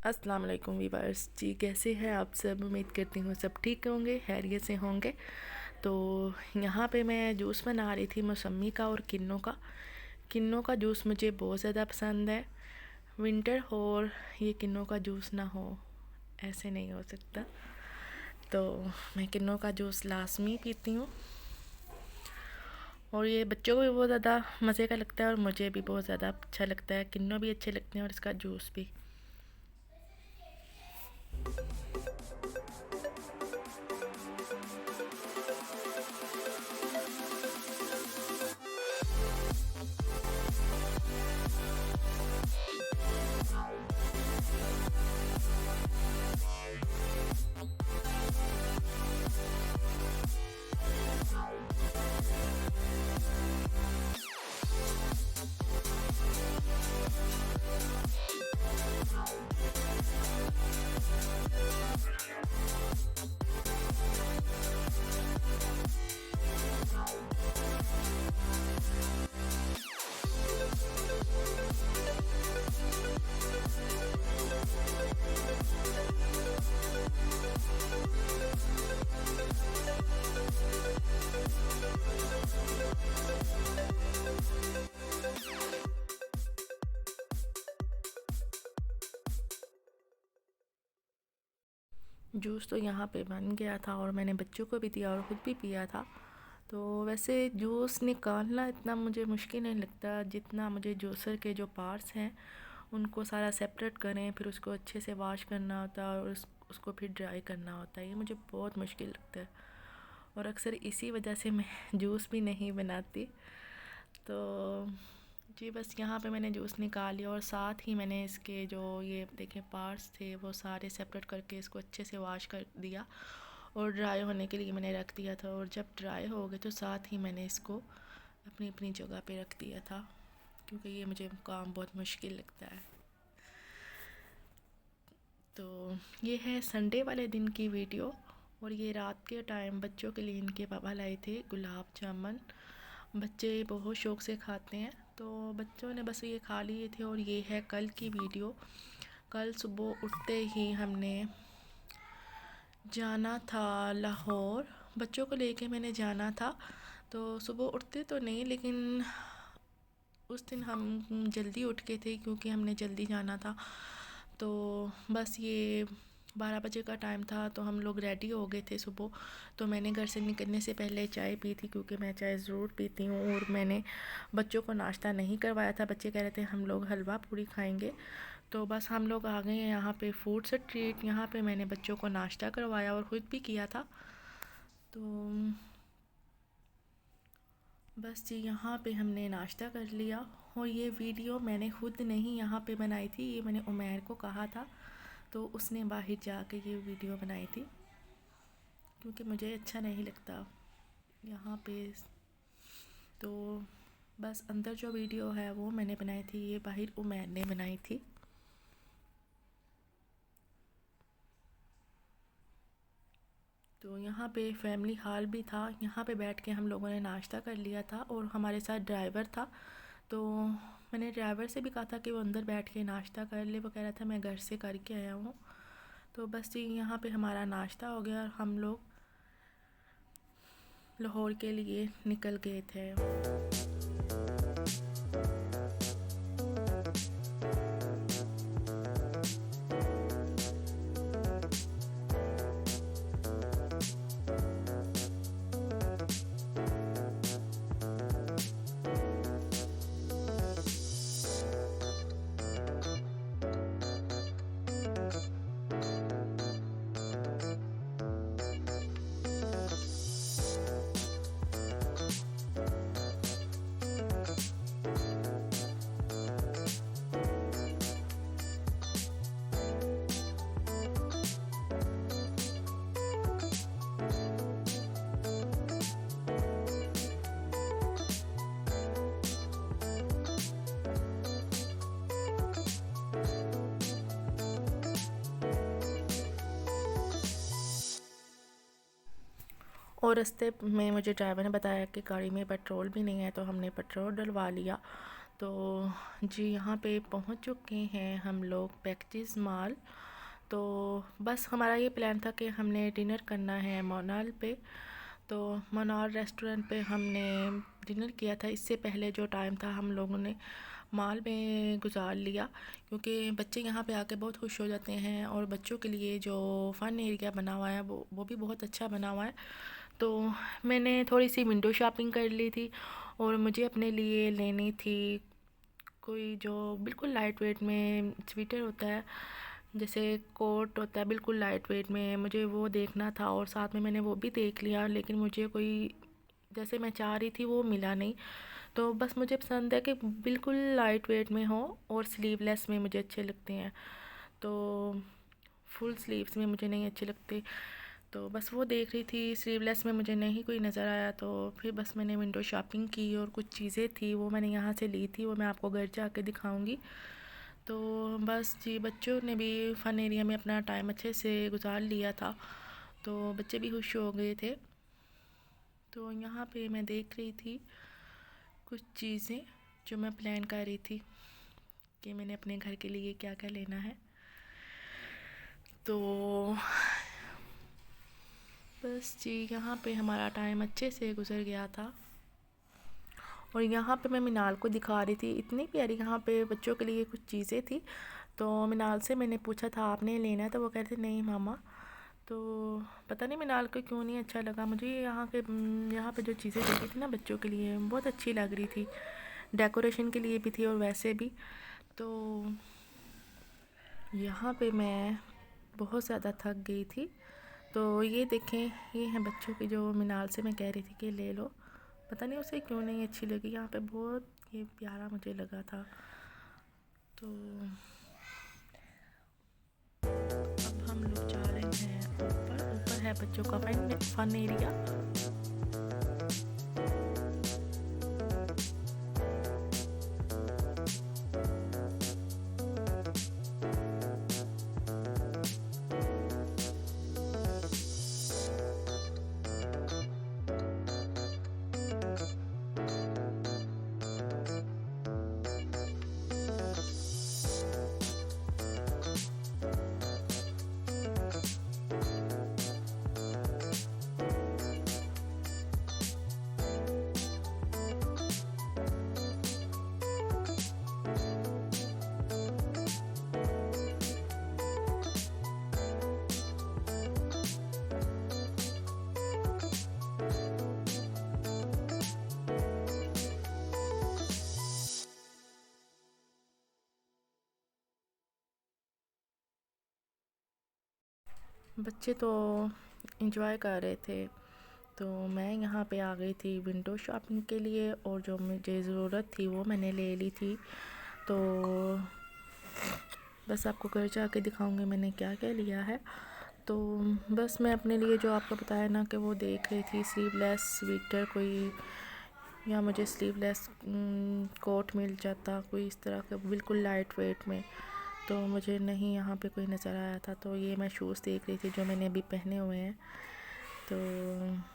अस्सलाम वालेकुम वीवर्स जी, कैसे हैं आप सब। उम्मीद करती हूँ सब ठीक होंगे, खैरियत से होंगे। तो यहाँ पे मैं जूस बना रही थी मौसमी का और किन्नों का जूस मुझे बहुत ज़्यादा पसंद है। विंटर हो और ये किन्नों का जूस ना हो, ऐसे नहीं हो सकता। तो मैं किन्नों का जूस लाजमी पीती हूँ और ये बच्चों को भी बहुत ज़्यादा मज़े का लगता है और मुझे भी बहुत ज़्यादा अच्छा लगता है। किन्नों भी अच्छे लगते हैं और इसका जूस भी। जूस तो यहाँ पे बन गया था और मैंने बच्चों को भी दिया और ख़ुद भी पिया था। तो वैसे जूस निकालना इतना मुझे मुश्किल नहीं लगता जितना मुझे जूसर के जो पार्ट्स हैं उनको सारा सेपरेट करें, फिर उसको अच्छे से वॉश करना होता है और उसको फिर ड्राई करना होता है। ये मुझे बहुत मुश्किल लगता है और अक्सर इसी वजह से मैं जूस भी नहीं बनाती। तो जी बस यहाँ पे मैंने जूस निकाल लिया और साथ ही मैंने इसके जो ये देखें पार्ट्स थे वो सारे सेपरेट करके इसको अच्छे से वॉश कर दिया और ड्राई होने के लिए मैंने रख दिया था। और जब ड्राई हो गए तो साथ ही मैंने इसको अपनी अपनी जगह पे रख दिया था, क्योंकि ये मुझे काम बहुत मुश्किल लगता है। तो ये है संडे वाले दिन की वीडियो और ये रात के टाइम बच्चों के लिए इनके पापा लाए थे गुलाब जामुन। बच्चे बहुत शौक़ से खाते हैं, तो बच्चों ने बस ये खा लिए थे। और ये है कल की वीडियो। कल सुबह उठते ही हमने जाना था लाहौर, बच्चों को लेके मैंने जाना था। तो सुबह उठते तो नहीं, लेकिन उस दिन हम जल्दी उठ गए थे क्योंकि हमने जल्दी जाना था। तो बस ये 12 बजे का टाइम था तो हम लोग रेडी हो गए थे सुबह। तो मैंने घर से निकलने से पहले चाय पी थी, क्योंकि मैं चाय ज़रूर पीती हूँ। और मैंने बच्चों को नाश्ता नहीं करवाया था, बच्चे कह रहे थे हम लोग हलवा पूरी खाएंगे। तो बस हम लोग आ गए हैं यहाँ पे फूड स्ट्रीट। यहाँ पे मैंने बच्चों को नाश्ता करवाया और ख़ुद भी किया था। तो बस जी यहाँ पे हमने नाश्ता कर लिया। और ये वीडियो मैंने ख़ुद नहीं यहाँ पे बनाई थी, ये मैंने उमैर को कहा था तो उसने बाहर जाके ये वीडियो बनाई थी, क्योंकि मुझे अच्छा नहीं लगता यहाँ पे। तो बस अंदर जो वीडियो है वो मैंने बनाई थी, ये बाहर उमैर ने बनाई थी। तो यहाँ पे फैमिली हॉल भी था, यहाँ पे बैठ के हम लोगों ने नाश्ता कर लिया था और हमारे साथ ड्राइवर था। तो मैंने ड्राइवर से भी कहा था कि वो अंदर बैठ के नाश्ता कर ले, वो कह रहा था मैं घर से करके आया हूँ। तो बस ये यहाँ पे हमारा नाश्ता हो गया और हम लोग लाहौर के लिए निकल गए थे। और रास्ते में मुझे ड्राइवर ने बताया कि गाड़ी में पेट्रोल भी नहीं है, तो हमने पेट्रोल डलवा लिया। तो जी यहाँ पे पहुँच चुके हैं हम लोग पैकेज मॉल। तो बस हमारा ये प्लान था कि हमने डिनर करना है मोनाल पे। तो मोनाल रेस्टोरेंट पे हमने डिनर किया था। इससे पहले जो टाइम था हम लोगों ने मॉल में गुजार लिया, क्योंकि बच्चे यहाँ पे आके बहुत खुश हो जाते हैं और बच्चों के लिए जो फ़न एरिया बना हुआ है वो भी बहुत अच्छा बना हुआ है। तो मैंने थोड़ी सी विंडो शॉपिंग कर ली थी और मुझे अपने लिए लेनी थी कोई जो बिल्कुल लाइट वेट में स्वेटर होता है, जैसे कोट होता है बिल्कुल लाइट वेट में, मुझे वो देखना था। और साथ में मैंने वो भी देख लिया, लेकिन मुझे कोई जैसे मैं चाह रही थी वो मिला नहीं। तो बस मुझे पसंद है कि बिल्कुल लाइट वेट में हो और स्लीवलेस में मुझे अच्छे लगते हैं। तो फुल स्लीव्स में मुझे नहीं अच्छे लगते। तो बस वो देख रही थी, स्लीवलेस में मुझे नहीं कोई नज़र आया। तो फिर बस मैंने विंडो शॉपिंग की और कुछ चीज़ें थी वो मैंने यहाँ से ली थी, वो मैं आपको घर जाके दिखाऊंगी। तो बस जी बच्चों ने भी फ़न एरिया में अपना टाइम अच्छे से गुजार लिया था, तो बच्चे भी खुश हो गए थे। तो यहाँ पे मैं देख रही थी कुछ चीज़ें जो मैं प्लान कर रही थी कि मैंने अपने घर के लिए क्या क्या लेना है। तो बस जी यहाँ पे हमारा टाइम अच्छे से गुजर गया था। और यहाँ पे मैं मिनाल को दिखा रही थी, इतनी प्यारी यहाँ पे बच्चों के लिए कुछ चीज़ें थी। तो मिनाल से मैंने पूछा था आपने लेना है, तो वो कह रहे थे नहीं मामा। तो पता नहीं मिनाल को क्यों नहीं अच्छा लगा। मुझे यहाँ पे जो चीज़ें देखी थी ना बच्चों के लिए बहुत अच्छी लग रही थी, डेकोरेशन के लिए भी थी और वैसे भी। तो यहाँ पे मैं बहुत ज़्यादा थक गई थी। तो ये देखें, ये हैं बच्चों की जो मिनाल से मैं कह रही थी कि ले लो, पता नहीं उसे क्यों नहीं अच्छी लगी। यहाँ पे बहुत ये प्यारा मुझे लगा था। तो अब हम लोग जा रहे हैं ऊपर। ऊपर है बच्चों का फन एरिया। बच्चे तो एंजॉय कर रहे थे, तो मैं यहाँ पे आ गई थी विंडो शॉपिंग के लिए और जो मुझे ज़रूरत थी वो मैंने ले ली थी। तो बस आपको घर जाके दिखाऊंगी मैंने क्या क्या लिया है। तो बस मैं अपने लिए जो आपको बताया ना कि वो देख रही थी स्लीवलेस स्वेटर कोई, या मुझे स्लीवलेस कोट मिल जाता कोई इस तरह का बिल्कुल लाइट वेट में, तो मुझे नहीं यहाँ पे कोई नज़र आया था। तो ये मैं शूज़ देख रही थी जो मैंने अभी पहने हुए हैं। तो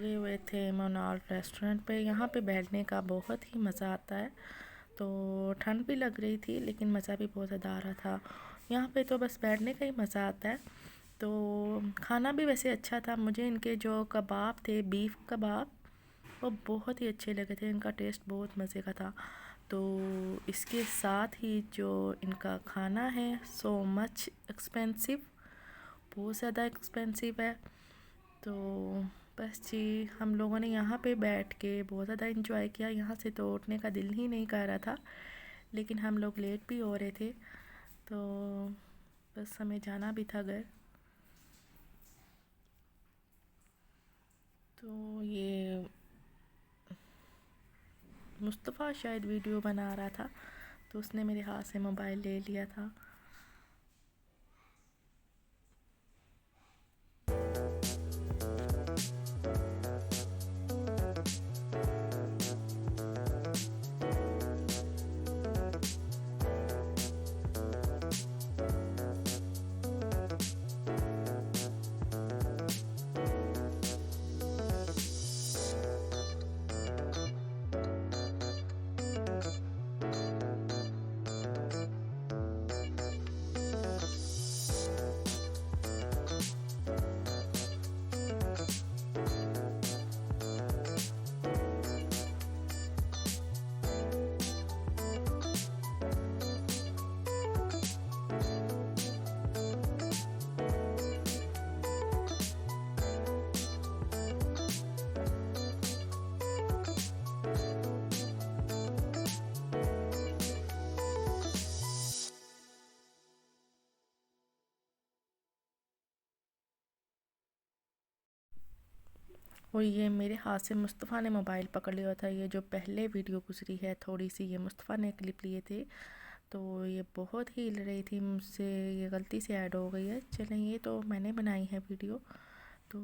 रुके हुए थे मोनाल्ट रेस्टोरेंट पे। यहाँ पे बैठने का बहुत ही मज़ा आता है। तो ठंड भी लग रही थी लेकिन मज़ा भी बहुत ज़्यादा आ रहा था। यहाँ पे तो बस बैठने का ही मज़ा आता है। तो खाना भी वैसे अच्छा था। मुझे इनके जो कबाब थे, बीफ कबाब, वो बहुत ही अच्छे लगे थे। इनका टेस्ट बहुत मज़े का था। तो इसके साथ ही जो इनका खाना है सो मच एक्सपेंसिव, बहुत ज़्यादा एक्सपेंसिव है। तो बस जी, हम लोगों ने यहाँ पे बैठ के बहुत ज़्यादा इंजॉय किया। यहाँ से तो उठने का दिल ही नहीं कर रहा था, लेकिन हम लोग लेट भी हो रहे थे तो बस हमें जाना भी था घर। तो ये मुस्तफ़ा शायद वीडियो बना रहा था तो उसने मेरे हाथ से मोबाइल ले लिया था। और ये मेरे हाथ से मुस्तफ़ा ने मोबाइल पकड़ लिया था। ये जो पहले वीडियो गुजरी है थोड़ी सी, ये मुस्तफ़ा ने क्लिप लिए थे तो ये बहुत ही हिल रही थी मुझसे, ये गलती से ऐड हो गई है। चलें, ये तो मैंने बनाई है वीडियो तो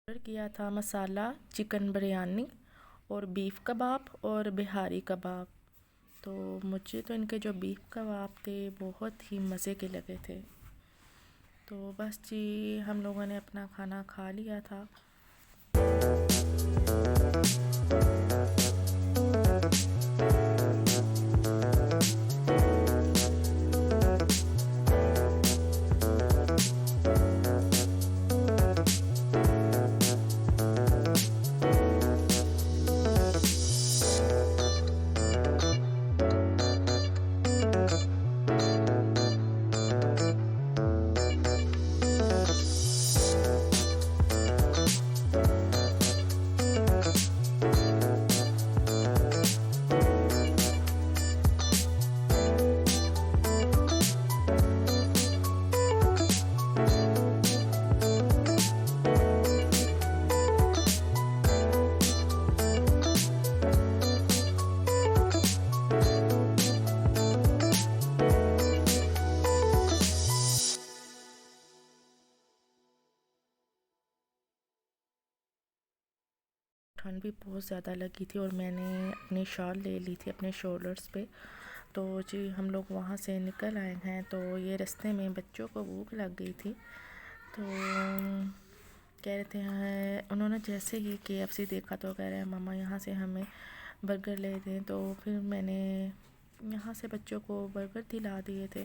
ऑर्डर किया था मसाला चिकन बिरयानी और बीफ कबाब और बिहारी कबाब। तो मुझे तो इनके जो बीफ कबाब थे बहुत ही मज़े के लगे थे। तो बस जी, हम लोगों ने अपना खाना खा लिया था। ठंड भी बहुत ज़्यादा लगी थी और मैंने अपनी शॉल ले ली थी अपने शोल्डर्स पे। तो जी हम लोग वहाँ से निकल आए हैं, तो ये रास्ते में बच्चों को भूख लग गई थी, तो कह रहे थे उन्होंने जैसे ही KFC देखा तो कह रहे हैं मम्मा यहाँ से हमें बर्गर ले दें। तो फिर मैंने यहाँ से बच्चों को बर्गर दिला दिए थे।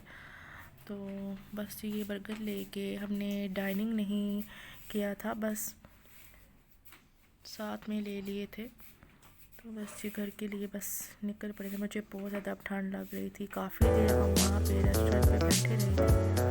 तो बस ये बर्गर लेके हमने डाइनिंग नहीं किया था, बस साथ में ले लिए थे। तो बस ये घर के लिए बस निकल पड़े थे। मुझे बहुत ज़्यादा ठंड लग रही थी, काफ़ी देर हम वहाँ पे रेस्टोरेंट पे बैठे रहे थे।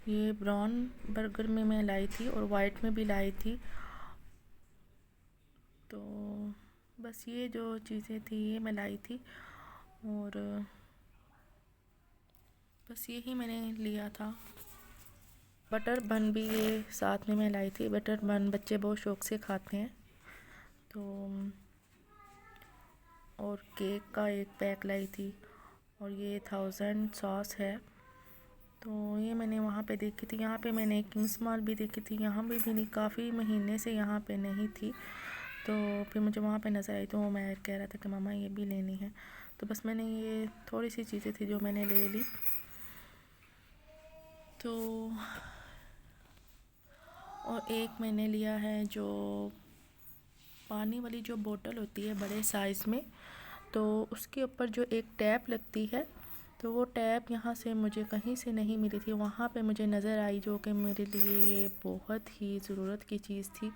ये ब्राउन बर्गर में मैं लाई थी और वाइट में भी लाई थी। तो बस ये जो चीज़ें थी ये मैं लाई थी, और बस यही मैंने लिया था। बटर बन भी ये साथ में मैं लाई थी। बटर बन बच्चे बहुत शौक़ से खाते हैं। तो और केक का एक पैक लाई थी, और ये 1000 सॉस है। तो ये मैंने वहाँ पे देखी थी। यहाँ पे मैंने किंग्स मॉल भी देखी थी, यहाँ भी नहीं, काफ़ी महीने से यहाँ पे नहीं थी। तो फिर मुझे वहाँ पे नज़र आई, तो मैं कह रहा था कि मामा ये भी लेनी है। तो बस मैंने ये थोड़ी सी चीज़ें थी जो मैंने ले ली। तो और एक मैंने लिया है जो पानी वाली जो बोतल होती है बड़े साइज़ में, तो उसके ऊपर जो एक टैप लगती है, तो वो टैप यहाँ से मुझे कहीं से नहीं मिली थी, वहाँ पे मुझे नज़र आई, जो कि मेरे लिए ये बहुत ही ज़रूरत की चीज़ थी।